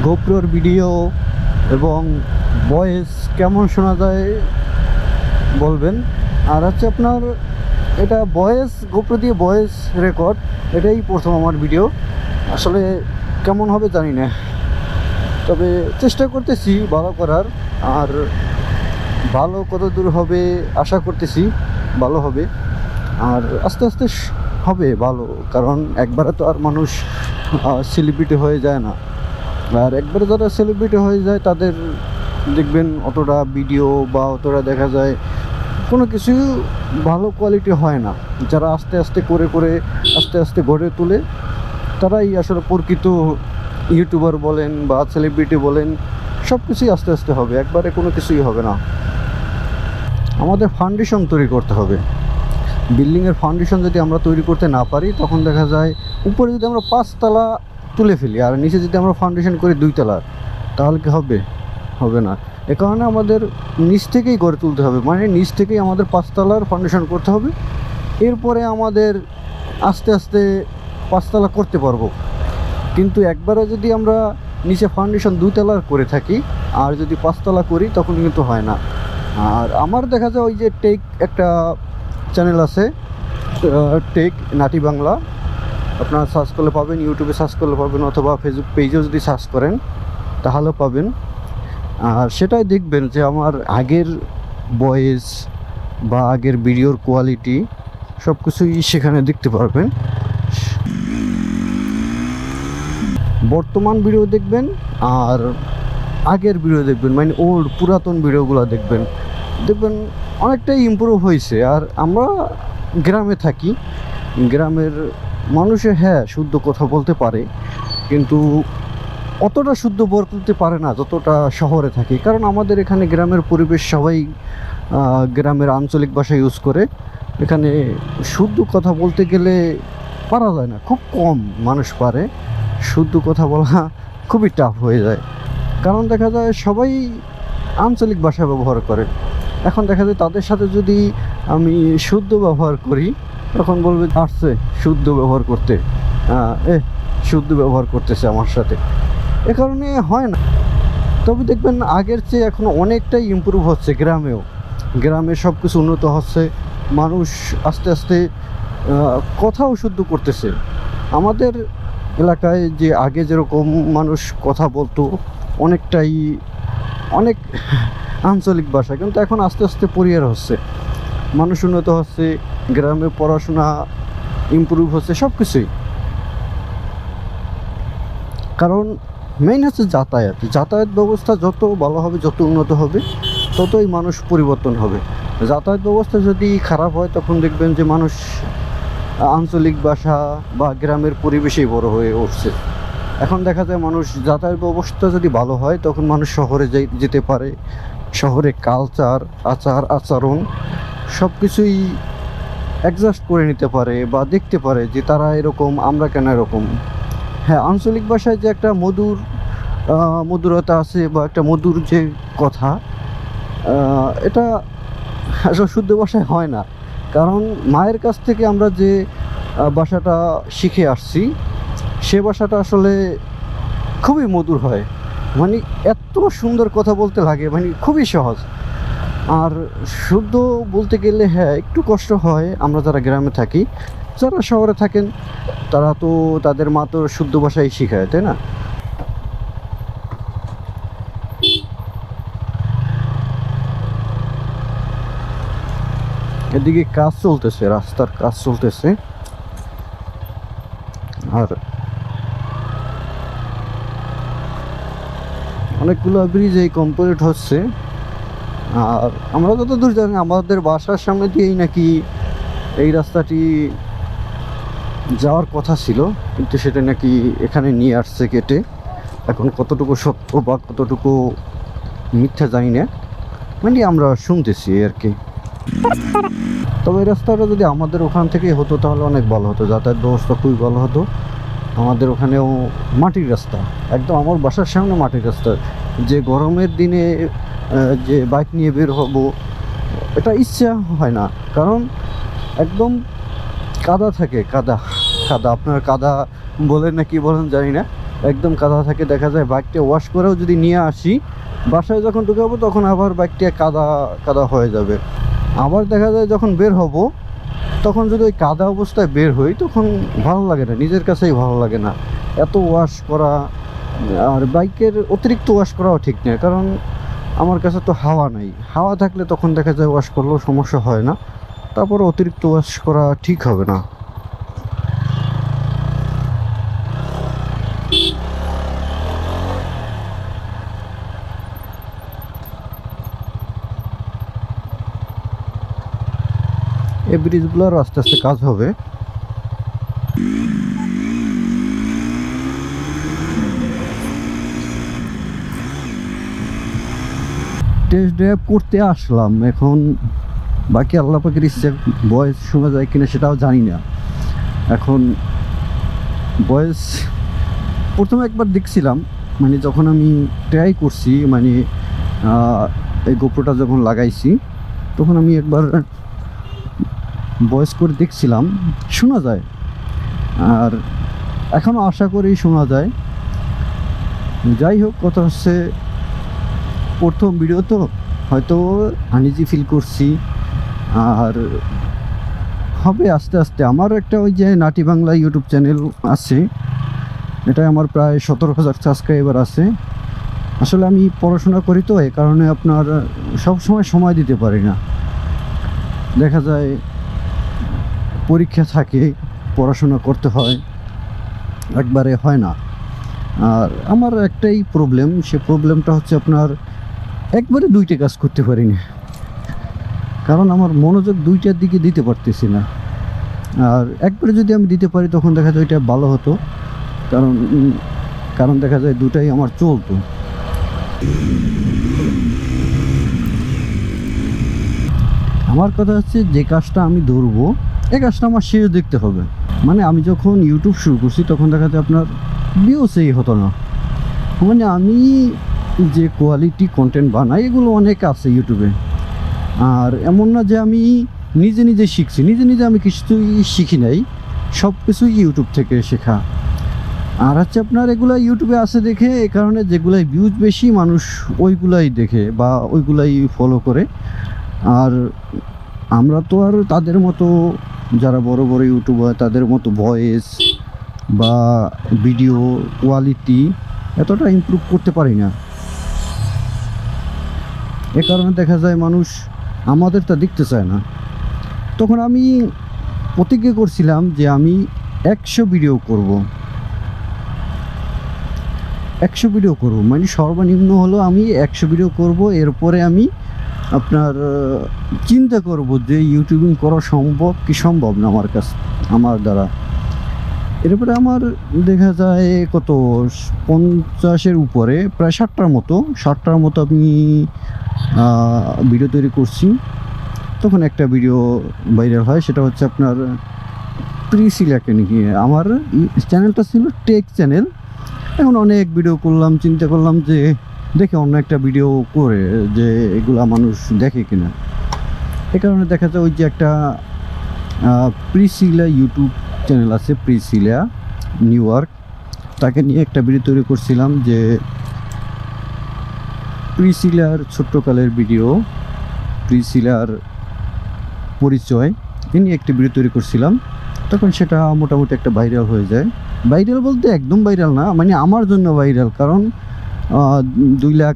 গোপ্রোর video এবং voice কেমন শোনা যায় বলবেন। আর হচ্ছে আপনার এটা ভয়েস, গোপ্রো দিয়ে ভয়েস রেকর্ড, এটাই প্রথম আমার ভিডিও। আসলে কেমন হবে জানি না, তবে চেষ্টা করতেছি ভালো করার। আর ভালো কত দূর হবে আশা করতেছি ভালো হবে, আর আস্তে আস্তে হবে ভালো। কারণ একবারে তো আর মানুষ সেলিব্রিটি হয়ে যায় না, আর একবারে যারা সেলিব্রিটি হয়ে যায় তাদের দেখবেন অতটা ভিডিও বা অতটা দেখা যায় কোনো কিছু ভালো কোয়ালিটি হয় না। যারা আস্তে আস্তে করে করে আস্তে আস্তে গড়ে তোলে তারাই আসলে প্রকৃত ইউটিউবার বলেন বা সেলিব্রিটি বলেন, সব কিছুই আস্তে আস্তে হবে, একবারে কোনো কিছুই হবে না। আমাদের ফাউন্ডেশন তৈরি করতে হবে। বিল্ডিংয়ের ফাউন্ডেশন যদি আমরা তৈরি করতে না পারি, তখন দেখা যায় উপরে যদি আমরা 5 তলা তুলে ফেলি আর নিচে যদি আমরা ফাউন্ডেশন করি 2 তলার, তাহলে কি হবে? হবে না। এ কারণে আমাদের নিচ থেকেই গড়ে তুলতে হবে, মানে নিচ থেকেই আমাদের 5 তলার ফাউন্ডেশন করতে হবে। এরপরে আমাদের আস্তে আস্তে 5 তলা করতে পারবো। কিন্তু একবারে যদি আমরা নিচে ফাউন্ডেশন 2 তলার করে থাকি আর যদি 5 তলা করি, তখন কিন্তু হয় না। আর আমার দেখা যায় ওই যে টেক একটা চ্যানেল আছে, টেক নাটি বাংলা, আপনারা সার্চ করলে পাবেন, ইউটিউবে সার্চ করলে পাবেন, অথবা ফেসবুক পেজেও যদি সার্চ করেন তাহলেও পাবেন। আর সেটাই দেখবেন যে আমার আগের ভয়েস বা আগের ভিডিওর কোয়ালিটি সব কিছুই সেখানে দেখতে পারবেন। বর্তমান ভিডিও দেখবেন আর আগের ভিডিও দেখবেন, মানে ওল্ড পুরাতন ভিডিওগুলো দেখবেন, দেখবেন অনেকটাই ইমপ্রুভ হয়েছে। আর আমরা গ্রামে থাকি, গ্রামের মানুষে হ্যাঁ শুদ্ধ কথা বলতে পারে, কিন্তু অতটা শুদ্ধ বলতে পারে না যতটা শহরে থাকি। কারণ আমাদের এখানে গ্রামের পরিবেশ, সবাই গ্রামের আঞ্চলিক ভাষা ইউজ করে। এখানে শুদ্ধ কথা বলতে গেলে পারা যায় না, খুব কম মানুষ পারে। শুদ্ধ কথা বলা খুবই টাফ হয়ে যায়, কারণ দেখা যায় সবাই আঞ্চলিক ভাষা ব্যবহার করে। এখন দেখা যায় তাদের সাথে যদি আমি শুদ্ধ ব্যবহার করি, তখন বলবে আসছে শুদ্ধ ব্যবহার করতে, শুদ্ধ ব্যবহার করতেছে আমার সাথে। এ কারণে হয় না। তবে দেখবেন আগের চেয়ে এখন অনেকটাই ইমপ্রুভ হচ্ছে, গ্রামেও গ্রামে সব কিছু উন্নত হচ্ছে। মানুষ আস্তে আস্তে কথাও শুদ্ধ করতেছে। আমাদের এলাকায় যে আগে যেরকম মানুষ কথা বলতো অনেকটাই অনেক আঞ্চলিক ভাষা, কিন্তু এখন আস্তে আস্তে পরিহার হচ্ছে, মানুষ উন্নত হচ্ছে, গ্রামে পড়াশোনা ইমপ্রুভ হচ্ছে, সব কিছুই। কারণ মেইন হচ্ছে যাতায়াত ব্যবস্থা যত ভালো হবে, যত উন্নত হবে, ততই মানুষ পরিবর্তন হবে। যাতায়াত ব্যবস্থা যদি খারাপ হয়, তখন দেখবেন যে মানুষ আঞ্চলিক ভাষা বা গ্রামের পরিবেশেই বড় হয়ে উঠছে। এখন দেখা যায় মানুষ যাতায়াত ব্যবস্থা যদি ভালো হয়, তখন মানুষ শহরে যেতে পারে। শহরে কালচার, আচরণ সব কিছুই অ্যাডজাস্ট করে নিতে পারে বা দেখতে পারে যে তারা এরকম, আমরা কেন এরকম। হ্যাঁ, আঞ্চলিক ভাষায় যে একটা মধুরতা আছে বা একটা মধুর যে কথা, এটা আসলে শুদ্ধ ভাষায় হয় না। কারণ মায়ের কাছ থেকে আমরা যে ভাষাটা শিখে আসছি, সে ভাষাটা আসলে খুবই মধুর হয়, মানে এত সুন্দর কথা বলতে লাগে, মানে খুবই সহজ। আর শুদ্ধ বলতে গেলে হ্যাঁ একটু কষ্ট হয়। আমরা যারা গ্রামে থাকি, যারা শহরে থাকেন, তারা তো তাদের মা তো শুদ্ধ ভাষাই শেখায়, তাই না? এদিকে কাজ চলতেছে, রাস্তার কাজ চলতেছে, আর অনেকগুলো ব্রিজ এই কমপ্লিট হচ্ছে। আর আমরা যতদূর জানি, আমাদের বাসার সামনে দিয়েই নাকি এই রাস্তাটি যাওয়ার কথা ছিল, কিন্তু সেটা নাকি এখানে নিয়ে আসছে কেটে। এখন কতটুকু সত্য বা কতটুকু মিথ্যা জানি না, মানে আমরা শুনতেছি আর কি। তবে এই রাস্তাটা যদি আমাদের ওখান থেকেই হতো তাহলে অনেক ভালো হতো, যাতায়াত ব্যবস্থা খুবই ভালো হতো। আমাদের ওখানেও মাটির রাস্তা, একদম আমার বাসার সামনে মাটির রাস্তা। যে গরমের দিনে যে বাইক নিয়ে বের হব, এটা ইচ্ছা হয় না, কারণ একদম কাদা থাকে, কাদা। আপনার কাদা বলেন না কি বলেন জানি না, একদম কাদা থাকে, দেখা যায় বাইকটা ওয়াশ করেও যদি নিয়ে আসি বাসায় যখন ঢুকাবো তখন আবার বাইকটা কাদা কাদা হয়ে যাবে। আবার দেখা যায় যখন বের হব তখন যদি ওই কাদা অবস্থায় বের হই তখন ভালো লাগে না, নিজের কাছেই ভালো লাগে না এত ওয়াশ করা। আর বাইকের অতিরিক্ত ওয়াশ করাও ঠিক নয়, কারণ আমার কাছে তো হাওয়া নাই, হাওয়া থাকলে তখন দেখা যায় ওয়াশ করলেও সমস্যা হয় না, তারপরে অতিরিক্ত ওয়াশ করা ঠিক হবে না। এই ব্রিজগুলো আরও আস্তে আস্তে কাজ হবে। টেস্ট ড্রাইভ করতে আসলাম, এখন বাকি আল্লাহ পাকের ইচ্ছে ভয়েস শোনা যায় কিনা সেটাও জানি না। এখন ভয়েস প্রথমে একবার দেখছিলাম, মানে যখন আমি ট্রাই করছি, মানে এই গোপ্রোটা যখন লাগাইছি তখন আমি একবার ভয়েস করে দেখছিলাম, শোনা যায়। আর এখনও আশা করি শোনা যায়। যাই হোক, কথা হচ্ছে প্রথম ভিডিও তো হয়তো আনইজি ফিল করছি, আর হবে আস্তে আস্তে। আমার একটা ওই যে নাটি বাংলা ইউটিউব চ্যানেল আছে, এটা আমার প্রায় 17,000 সাবস্ক্রাইবার আছে। আসলে আমি পড়াশোনা করি তো, এই কারণে আপনার সব সময় দিতে পারি না, দেখা যায় পরীক্ষা থাকে, পড়াশোনা করতে হয়, একবারে হয় না। আর আমার একটাই প্রবলেম, সে প্রবলেমটা হচ্ছে আপনার একবারে দুইটা কাজ করতে পারি না, কারণ আমার মনোযোগ দুইটার দিকে দিতে পারতেছি না। আর একবারে যদি আমি দিতে পারি তখন দেখা যায় ওইটা ভালো হতো, কারণ দেখা যায় দুটাই আমার চলতো। আমার কথা হচ্ছে যে কাজটা আমি ধরবো এই কাজটা আমার শেষ দেখতে হবে। মানে আমি যখন ইউটিউব শুরু করছি তখন দেখা যায় আপনার ভিউসই হতো না, মানে আমি যে কোয়ালিটি কন্টেন্ট বানাই এগুলো অনেক আছে ইউটিউবে। আর এমন না যে আমি নিজে শিখছি, নিজে আমি কিছুই শিখি নাই, সব কিছুই ইউটিউব থেকে শেখা। আর হচ্ছে আপনার এগুলো ইউটিউবে আছে দেখে, এই কারণে যেগুলাই ভিউজ বেশি মানুষ ওইগুলাই দেখে বা ওইগুলাই ফলো করে। আর আমরা তো আর তাদের মতো, যারা বড় বড় ইউটিউবার তাদের মতো ভয়েস বা ভিডিও কোয়ালিটি এতটা ইমপ্রুভ করতে পারি না। এ কারণে দেখা যায় মানুষ আমাদেরটা দেখতে চায় না। তখন আমি প্রতিজ্ঞা করছিলাম যে আমি 100 ভিডিও করব, 100 ভিডিও করব, মানে সর্বনিম্ন হলো আমি 100 ভিডিও করব। এরপরে আমি আপনার চিন্তা করব যে ইউটিউবিং করা সম্ভব কি সম্ভব না আমার দ্বারা। এরপরে আমার দেখা যায় কত 50-এর উপরে, প্রায় 60টার মতো আমি ভিডিও তৈরি করছি। তখন একটা ভিডিও ভাইরাল হয়, সেটা হচ্ছে আপনার প্রিসিলাকে নিয়ে। আমার চ্যানেলটা ছিল টেক চ্যানেল, এখন অনেক ভিডিও করলাম, চিন্তা করলাম যে দেখে অন্য একটা ভিডিও করে যে এগুলা মানুষ দেখে কিনা। এ কারণে দেখা যায় ওই যে একটা প্রিসিলা ইউটিউব চ্যানেল আছে, প্রিসিলা নিউ ইয়র্ক, তাকে নিয়ে একটা ভিডিও তৈরি করছিলাম যে প্রিসিলার ছোট্টকালের ভিডিও, প্রিসিলার পরিচয় এ নিয়ে একটা ভিডিও তৈরি করছিলাম। তখন সেটা মোটামুটি একটা ভাইরাল হয়ে যায়। ভাইরাল বলতে একদম ভাইরাল না, মানে আমার জন্য ভাইরাল, কারণ 2 লাখ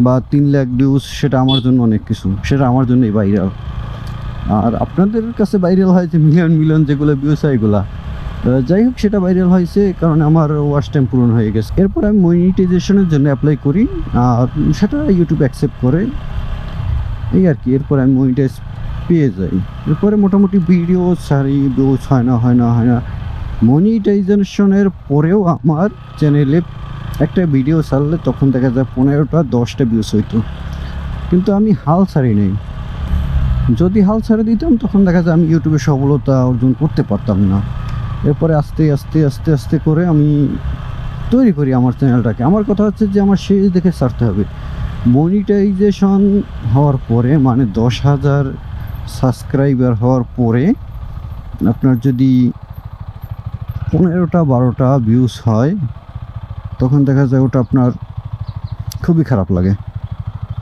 বা 3 লাখ ভিউজ সেটা আমার জন্য অনেক কিছু, সেটা আমার জন্যই ভাইরাল। আর আপনাদের কাছে ভাইরাল হয়েছে মিলিয়ন যেগুলো ভিউজ হয় এগুলা, যাই হোক সেটা ভাইরাল হয়েছে কারণ আমার ওয়াচ টাইম পূরণ হয়ে গেছে। এরপর আমি মনিটাইজেশনের জন্য অ্যাপ্লাই করি, আর সেটা ইউটিউব অ্যাকসেপ্ট করে, এই আর কি। এরপর আমি মনিটাইজ পেয়ে যাই, এরপরে মোটামুটি ভিডিও ছাড়ি, ভিউজ হয় না। মনিটাইজেশনের পরেও আমার চ্যানেলে একটা ভিডিও ছাড়লে তখন দেখা যায় 15টা-10টা ভিউজ হইতো, কিন্তু আমি হাল ছাড়ি নাই। যদি হাল ছেড়ে দিতাম তখন দেখা যায় আমি ইউটিউবে সফলতা অর্জন করতে পারতাম না। এরপরে আস্তে করে আমি তৈরি করি আমার চ্যানেলটাকে। আমার কথা হচ্ছে যে আমার শেষ দেখে ছাড়তে হবে। মনিটাইজেশন হওয়ার পরে, মানে 10,000 সাবস্ক্রাইবার হওয়ার পরে আপনার যদি 15টা-12টা ভিউজ হয় তখন দেখা যায় ওটা আপনার খুবই খারাপ লাগে।